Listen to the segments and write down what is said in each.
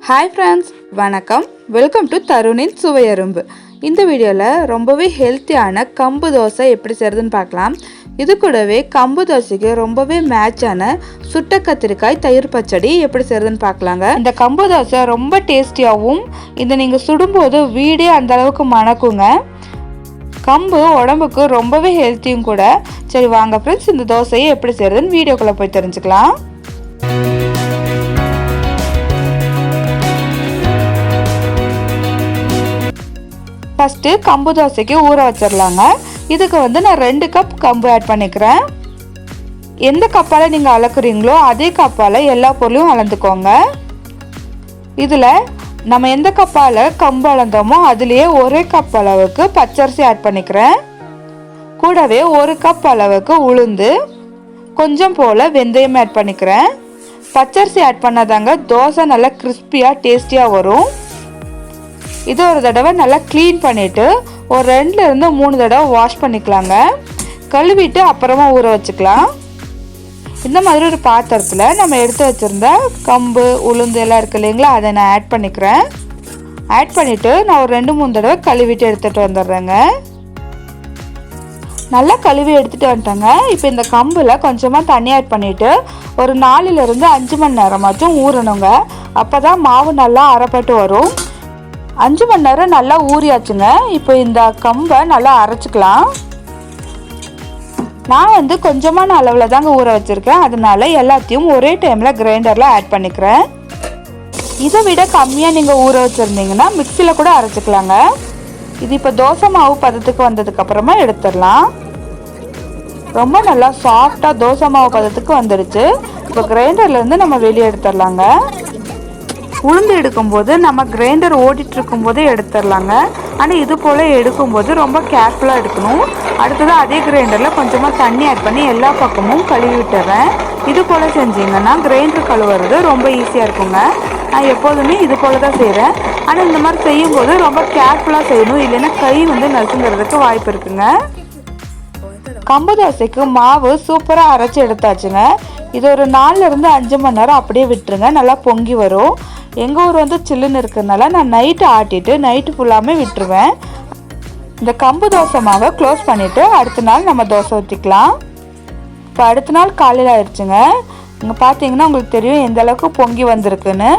Hi friends, வணக்கம். Welcome to தருணின் சுவையரும்பு. இந்த வீடியோவில் ரொம்பவே ஹெல்த்தியான கம்பு தோசை எப்படி செய்கிறதுன்னு பார்க்கலாம். இது கூடவே கம்பு தோசைக்கு ரொம்பவே மேட்சான சுட்ட கத்திரிக்காய் தயிர் பச்சடி எப்படி செய்கிறதுன்னு பார்க்கலாங்க. இந்த கம்பு தோசை ரொம்ப டேஸ்டியாகவும், இதை நீங்கள் சுடும்போது வீடே அந்த அளவுக்கு மணக்குங்க. கம்பு உடம்புக்கு ரொம்பவே ஹெல்த்தியும் கூட. சரி வாங்க ஃப்ரெண்ட்ஸ், இந்த தோசையை எப்படி செய்கிறதுன்னு வீடியோக்குள்ளே போய் தெரிஞ்சுக்கலாம். ஃபஸ்ட்டு கம்பு தோசைக்கு ஊற வச்சிடலாங்க. இதுக்கு நான் 2 கப் கம்பு ஆட் பண்ணிக்கிறேன். எந்த கப்பால் நீங்கள் அளக்குறீங்களோ அதே கப்பால் எல்லா பொருளையும் அளந்துக்கோங்க. இதில் நம்ம எந்த கப்பால் கம்பு அளந்தோமோ அதுலேயே 1 கப் அளவுக்கு பச்சரிசி ஆட் பண்ணிக்கிறேன். கூடவே 1 கப் அளவுக்கு உளுந்து, கொஞ்சம் போல் வெந்தயம் ஆட் பண்ணிக்கிறேன். பச்சரிசி ஆட் பண்ணாதாங்க தோசை நல்லா கிறிஸ்பியாக டேஸ்டியாக வரும். இது ஒரு தடவை நல்லா க்ளீன் பண்ணிவிட்டு ஒரு 2லேருந்து 3 தடவை வாஷ் பண்ணிக்கலாங்க. கழுவிட்டு அப்புறமா ஊற வச்சுக்கலாம். இந்த மாதிரி ஒரு பாத்திரத்தில் நம்ம எடுத்து வச்சுருந்த கம்பு உளுந்து எல்லாம் இருக்குது இல்லைங்களா, அதை நான் ஆட் பண்ணிக்கிறேன். ஆட் பண்ணிவிட்டு நான் ஒரு 2-3 தடவை கழுவிட்டு எடுத்துகிட்டு வந்துடுறேங்க. நல்லா கழுவி எடுத்துகிட்டு வந்துட்டேங்க. இப்போ இந்த கம்பில் கொஞ்சமாக தண்ணி ஆட் பண்ணிவிட்டு ஒரு 4லேருந்து 5 மணி நேரமாச்சும் ஊறணுங்க. அப்போ தான் மாவு நல்லா அரைப்பட்டு வரும். 5 மணி நேரம் நல்லா ஊறியாச்சுங்க. இப்போ இந்த கம்பை நல்லா அரைச்சிக்கலாம். நான் கொஞ்சமான அளவில் தாங்க ஊற வச்சுருக்கேன். அதனால எல்லாத்தையும் ஒரே டைமில் கிரைண்டரில் ஆட் பண்ணிக்கிறேன். இதை விட கம்மியாக நீங்கள் ஊற வச்சுருந்தீங்கன்னா மிக்சியில் கூட அரைச்சிக்கலாங்க. இது இப்போ தோசை மாவு பதத்துக்கு வந்ததுக்கப்புறமா எடுத்துடலாம். ரொம்ப நல்லா சாஃப்டாக தோசை மாவு பதத்துக்கு வந்துடுச்சு. இப்போ கிரைண்டர்லேருந்து நம்ம வெளியே எடுத்துடலாங்க. உளுந்து எடுக்கும்போது நம்ம கிரைண்டர் ஓடிட்டு இருக்கும்போதே எடுத்துடலாங்க. ஆனால் இது போல் எடுக்கும்போது ரொம்ப கேர்ஃபுல்லாக எடுக்கணும். அடுத்தது அதே கிரைண்டரில் கொஞ்சமாக தண்ணி ஆட் பண்ணி எல்லா பக்கமும் கழுவி விட்டுறேன். இது போல் செஞ்சிங்கன்னா கிரைண்டர் கழுவுறது ரொம்ப ஈஸியாக இருக்குங்க. நான் எப்போதுமே இது போல் தான் செய்கிறேன். ஆனால் இந்த மாதிரி செய்யும்போது ரொம்ப கேர்ஃபுல்லாக செய்யணும், இல்லைன்னா கை நசுங்கிறதுக்கு வாய்ப்பு இருக்குங்க. கம்பு தோசைக்கு மாவு சூப்பராக அரைச்சி எடுத்தாச்சுங்க. இது ஒரு 4லேருந்து 5 மணி நேரம் அப்படியே விட்டுருங்க, நல்லா பொங்கி வரும். எங்கள் ஊர் சில்லுன்னு இருக்கிறதுனால நான் நைட்டு ஆட்டிட்டு நைட்டு ஃபுல்லாமே விட்டுருவேன். இந்த கம்பு தோசை மாவை க்ளோஸ் பண்ணிவிட்டு அடுத்த நாள் நம்ம தோசை ஊற்றிக்கலாம். இப்போ அடுத்த நாள் காலையில் ஆயிடுச்சுங்க. இங்கே பார்த்தீங்கன்னா உங்களுக்கு தெரியும் எந்த அளவுக்கு பொங்கி வந்திருக்குன்னு.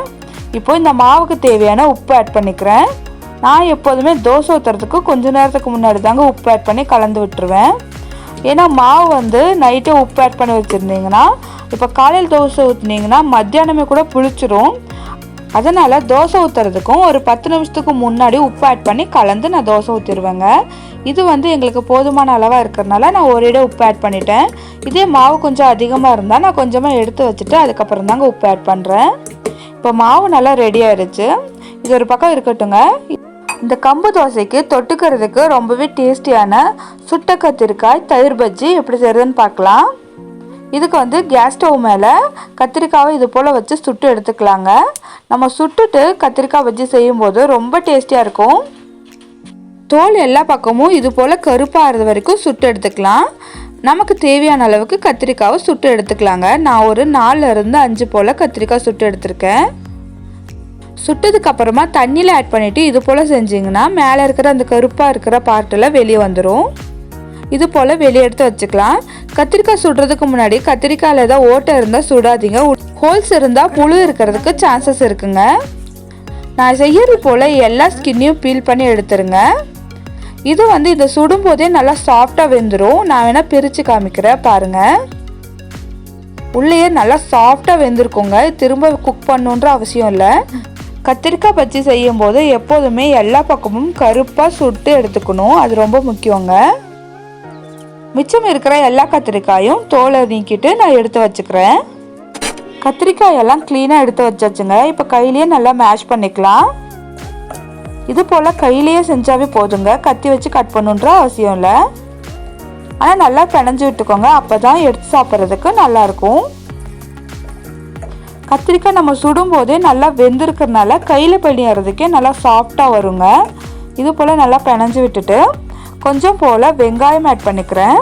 இப்போ இந்த மாவுக்கு தேவையான உப்பு ஆட் பண்ணிக்கிறேன். நான் எப்போதுமே தோசை ஊற்றுறதுக்கு கொஞ்சம் நேரத்துக்கு முன்னாடி தாங்க உப்பு ஆட் பண்ணி கலந்து விட்டுருவேன். ஏன்னா மாவு நைட்டே உப்பு ஆட் பண்ணி வச்சுருந்தீங்கன்னா இப்போ காலையில் தோசை ஊற்றினீங்கன்னா மத்தியானமே கூட புளிச்சிரும். அதனால் தோசை ஊற்றுறதுக்கும் ஒரு 10 நிமிஷத்துக்கு முன்னாடி உப்பு ஆட் பண்ணி கலந்து நான் தோசை ஊற்றிடுவேங்க. இது எங்களுக்கு போதுமான அளவாக இருக்கிறதுனால நான் ஒரேடியாக உப்பு ஆட் பண்ணிட்டேன். இதே மாவு கொஞ்சம் அதிகமாக இருந்தால் நான் கொஞ்சமாக எடுத்து வச்சுட்டு அதுக்கப்புறம் தாங்க உப்பு ஆட் பண்ணுறேன். இப்போ மாவு நல்லா ரெடி ஆகிடுச்சு. இது ஒரு பக்கம் இருக்கட்டுங்க. இந்த கம்பு தோசைக்கு தொட்டுக்கிறதுக்கு ரொம்பவே டேஸ்டியான சுட்ட கத்திரிக்காய் தயிர் பஜ்ஜி எப்படி செய்கிறதுன்னு பார்க்கலாம். இதுக்கு கேஸ் ஸ்டவ் மேலே கத்திரிக்காவை இது போல் வச்சு சுட்டு எடுத்துக்கலாங்க. நம்ம சுட்டுட்டு கத்திரிக்காய் பஜ்ஜி செய்யும்போது ரொம்ப டேஸ்டியாக இருக்கும். தோல் எல்லா பக்கமும் இது போல் கருப்பாகிறது வரைக்கும் சுட்டு எடுத்துக்கலாம். நமக்கு தேவையான அளவுக்கு கத்திரிக்காவை சுட்டு எடுத்துக்கலாங்க. நான் ஒரு 4லேருந்து 5 போல் கத்திரிக்காய் சுட்டு எடுத்திருக்கேன். சுட்டதுக்கு அப்புறமா தண்ணியில் ஆட் பண்ணிவிட்டு இது போல் செஞ்சிங்கன்னா மேலே இருக்கிற அந்த கருப்பாக இருக்கிற பார்ட்டில் வெளியே வந்துடும். இது போல் வெளியே எடுத்து வச்சுக்கலாம். கத்திரிக்காய் சுடுறதுக்கு முன்னாடி கத்திரிக்காயில் ஏதாவது ஓட்டை இருந்தால் சுடாதீங்க. ஹோல்ஸ் இருந்தால் புழு இருக்கிறதுக்கு சான்சஸ் இருக்குங்க. நான் செய்யறது போல் எல்லா ஸ்கின்னையும் பீல் பண்ணி எடுத்துருங்க. இது இதை சுடும்போதே நல்லா சாஃப்டாக வெந்துடும். நான் வேணால் பிரித்து காமிக்கிறேன் பாருங்கள். உள்ளேயே நல்லா சாஃப்டாக வெந்திருக்குங்க. திரும்ப குக் பண்ணுன்ற அவசியம் இல்லை. கத்திரிக்காய் பஜ்ஜி செய்யும்போது எப்போதுமே எல்லா பக்கமும் கருப்பாக சுட்டு எடுத்துக்கணும், அது ரொம்ப முக்கியங்க. மிச்சம் இருக்கிற எல்லா கத்திரிக்காயும் தோலை நீக்கிட்டு நான் எடுத்து வச்சுக்கிறேன். கத்திரிக்காயெல்லாம் க்ளீனாக எடுத்து வச்சாச்சுங்க. இப்போ கையிலேயே நல்லா மேஷ் பண்ணிக்கலாம். இது போல் கையிலேயே செஞ்சாவே போதுங்க, கத்தி வச்சு கட் பண்ணுன்ற அவசியம் இல்லை. ஆனால் நல்லா பிணைஞ்சு விட்டுக்கோங்க, அப்போ தான் எடுத்து சாப்பிட்றதுக்கு நல்லாயிருக்கும். கத்திரிக்காய் நம்ம சுடும்போதே நல்லா வெந்திருக்கிறதுனால கையில் பிணையறதுக்கே நல்லா சாஃப்டாக வருங்க. இது போல் நல்லா பிணைஞ்சு விட்டுட்டு கொஞ்சம் போல் வெங்காயம் ஆட் பண்ணிக்கிறேன்.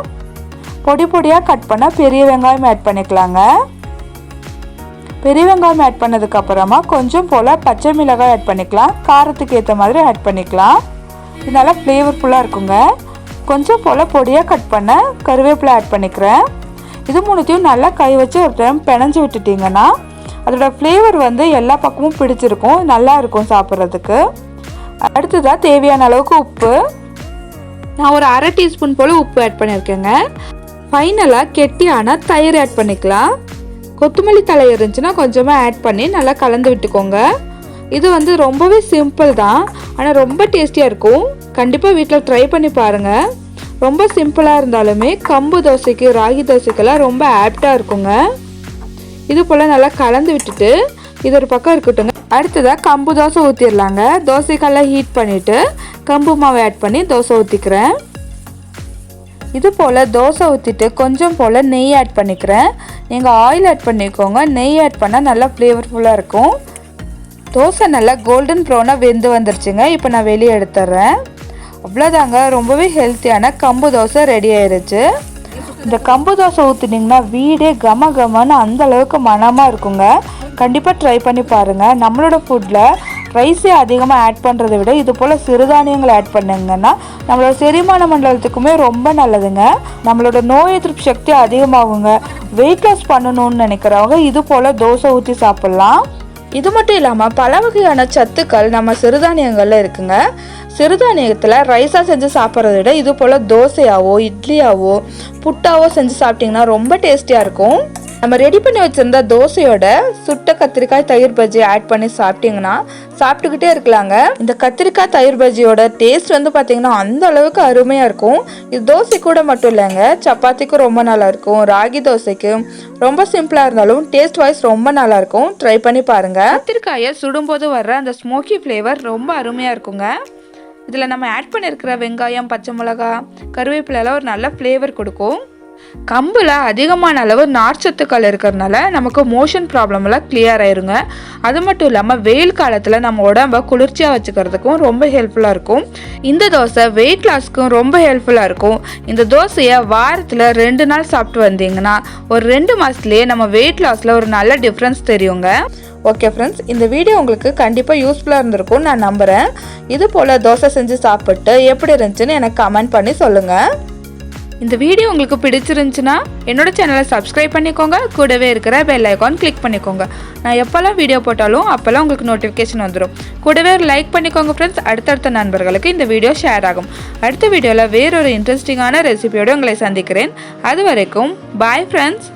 பொடி பொடியாக கட் பண்ண பெரிய வெங்காயம் ஆட் பண்ணிக்கலாங்க. பெரிய வெங்காயம் ஆட் பண்ணதுக்கு அப்புறமா கொஞ்சம் போல் பச்சை மிளகாய் ஆட் பண்ணிக்கலாம். காரத்துக்கு ஏற்ற மாதிரி ஆட் பண்ணிக்கலாம். இது நல்லா ஃப்ளேவர்ஃபுல்லாக இருக்குங்க. கொஞ்சம் போல் பொடியாக கட் பண்ண கருவேப்பிலை ஆட் பண்ணிக்கிறேன். இது மூணுத்தையும் நல்லா கை வச்சு ஒரு டைம் பிணைஞ்சு விட்டுட்டிங்கன்னா அதோட ஃப்ளேவர் வந்து எல்லா பக்கமும் பிடிச்சிருக்கும், நல்லா இருக்கும் சாப்பிட்றதுக்கு. அடுத்ததாக தேவையான அளவுக்கு உப்பு. நான் ஒரு அரை டீஸ்பூன் போல் உப்பு ஆட் பண்ணியிருக்கேங்க. ஃபைனலாக கெட்டியான தயிர் ஆட் பண்ணிக்கலாம். கொத்தமல்லி தழை இருந்துச்சுன்னா கொஞ்சமாக ஆட் பண்ணி நல்லா கலந்து விட்டுக்கோங்க. இது வந்து ரொம்பவே சிம்பிள் தான், ஆனால் ரொம்ப டேஸ்டியாக இருக்கும். கண்டிப்பாக வீட்டில் ட்ரை பண்ணி பாருங்கள். ரொம்ப சிம்பிளாக இருந்தாலுமே கம்பு தோசைக்கு ராகி தோசைக்கெல்லாம் ரொம்ப ஆப்டாக இருக்குங்க. இது போல் நல்லா கலந்து விட்டுட்டு இது ஒரு பக்கம் இருக்கட்டுங்க. அடுத்ததாக கம்பு தோசை ஊற்றிடலாங்க. தோசைக்கெல்லாம் ஹீட் பண்ணிவிட்டு கம்பு மாவு ஆட் பண்ணி தோசை ஊற்றிக்கிறேன். இது போல் தோசை ஊற்றிட்டு கொஞ்சம் போல் நெய் ஆட் பண்ணிக்கிறேன். நீங்கள் ஆயில் ஆட் பண்ணிக்கோங்க. நெய் ஆட் பண்ணால் நல்லா ஃப்ளேவர்ஃபுல்லாக இருக்கும். தோசை நல்லா கோல்டன் ப்ரௌனாக வெந்து வந்துருச்சுங்க. இப்போ நான் வெளியே எடுத்துட்றேன். அவ்வளோதாங்க, ரொம்பவே ஹெல்த்தியான கம்பு தோசை ரெடி ஆயிடுச்சு. இந்த கம்பு தோசை ஊற்றினீங்கன்னா வீடே கம கமன்னு அந்த அளவுக்கு மனமாக இருக்குங்க. கண்டிப்பாக ட்ரை பண்ணி பாருங்கள். நம்மளோட ஃபுட்டில் ரைஸே அதிகமாக ஆட் பண்ணுறதை விட இது போல் சிறுதானியங்கள் ஆட் பண்ணிங்கன்னா நம்மளோட செரிமான மண்டலத்துக்குமே ரொம்ப நல்லதுங்க. நம்மளோட நோய் எதிர்ப்பு சக்தி அதிகமாகுங்க. வெயிட் லாஸ் பண்ணணும்னு நினைக்கிறவங்க இது போல் தோசை ஊற்றி சாப்பிட்லாம். இது மட்டும் இல்லாமல் பல வகையான சத்துக்கள் நம்ம சிறுதானியங்களில் இருக்குங்க. சிறுதானியத்தில் ரைஸாக செஞ்சு சாப்பிட்றத விட இது போல் தோசையாவோ இட்லியாவோ புட்டாவோ செஞ்சு சாப்பிட்டிங்கன்னா ரொம்ப டேஸ்டியாக இருக்கும். நம்ம ரெடி பண்ணி வச்சுருந்த தோசையோட சுட்ட கத்திரிக்காய் தயிர் பஜ்ஜி ஆட் பண்ணி சாப்பிட்டிங்கன்னா சாப்பிட்டுக்கிட்டே இருக்கலாங்க. இந்த கத்திரிக்காய் தயிர் பஜ்ஜியோட டேஸ்ட் வந்து பார்த்திங்கன்னா அந்த அளவுக்கு அருமையாக இருக்கும். இது தோசை கூட மட்டும் இல்லைங்க, சப்பாத்திக்கும் ரொம்ப நல்லாயிருக்கும், ராகி தோசைக்கு ரொம்ப சிம்பிளாக இருந்தாலும் டேஸ்ட் வைஸ் ரொம்ப நல்லாயிருக்கும். ட்ரை பண்ணி பாருங்கள். கத்திரிக்காயை சுடும்போது வர்ற அந்த ஸ்மோக்கி ஃப்ளேவர் ரொம்ப அருமையாக இருக்குங்க. இதில் நம்ம ஆட் பண்ணியிருக்கிற வெங்காயம், பச்சை மிளகா, கருவேப்பிலெல்லாம் ஒரு நல்ல ஃப்ளேவர் கொடுக்கும். கம்பில் அதிகமான அளவு நார்ச்சத்துக்கள் இருக்கிறதுனால நமக்கு மோஷன் ப்ராப்ளம்லாம் கிளியர் ஆயிருங்க. அது மட்டும் இல்லாமல் வெயில் காலத்தில் நம்ம உடம்ப குளிர்ச்சியாக வச்சுக்கிறதுக்கும் ரொம்ப ஹெல்ப்ஃபுல்லாக இருக்கும். இந்த தோசை வெயிட் லாஸ்க்கும் ரொம்ப ஹெல்ப்ஃபுல்லாக இருக்கும். இந்த தோசையை வாரத்தில் 2 நாள் சாப்பிட்டு வந்தீங்கன்னா ஒரு 2 மாதத்துலேயே நம்ம வெயிட் லாஸில் ஒரு நல்ல டிஃப்ரென்ஸ் தெரியுங்க. ஓகே ஃப்ரெண்ட்ஸ், இந்த வீடியோ உங்களுக்கு கண்டிப்பாக யூஸ்ஃபுல்லாக இருந்திருக்கும் நான் நம்புகிறேன். இது போல் தோசை செஞ்சு சாப்பிட்டு எப்படி இருந்துச்சுன்னு எனக்கு கமெண்ட் பண்ணி சொல்லுங்கள். இந்த வீடியோ உங்களுக்கு பிடிச்சிருந்துச்சுன்னா என்னோட சேனலை சப்ஸ்கிரைப் பண்ணிக்கோங்க. கூடவே இருக்கிற பெல் ஐக்கான் கிளிக் பண்ணிக்கோங்க. நான் எப்போல்லாம் வீடியோ போட்டாலும் அப்போல்லாம் உங்களுக்கு நோட்டிஃபிகேஷன் வந்துடும். கூடவே லைக் பண்ணிக்கோங்க ஃப்ரெண்ட்ஸ். அடுத்தடுத்த நண்பர்களுக்கு இந்த வீடியோ ஷேர் ஆகும். அடுத்த வீடியோவில் வேறொரு இன்ட்ரெஸ்டிங்கான ரெசிபியோடு உங்களை சந்திக்கிறேன். அது வரைக்கும் பாய் ஃப்ரெண்ட்ஸ்.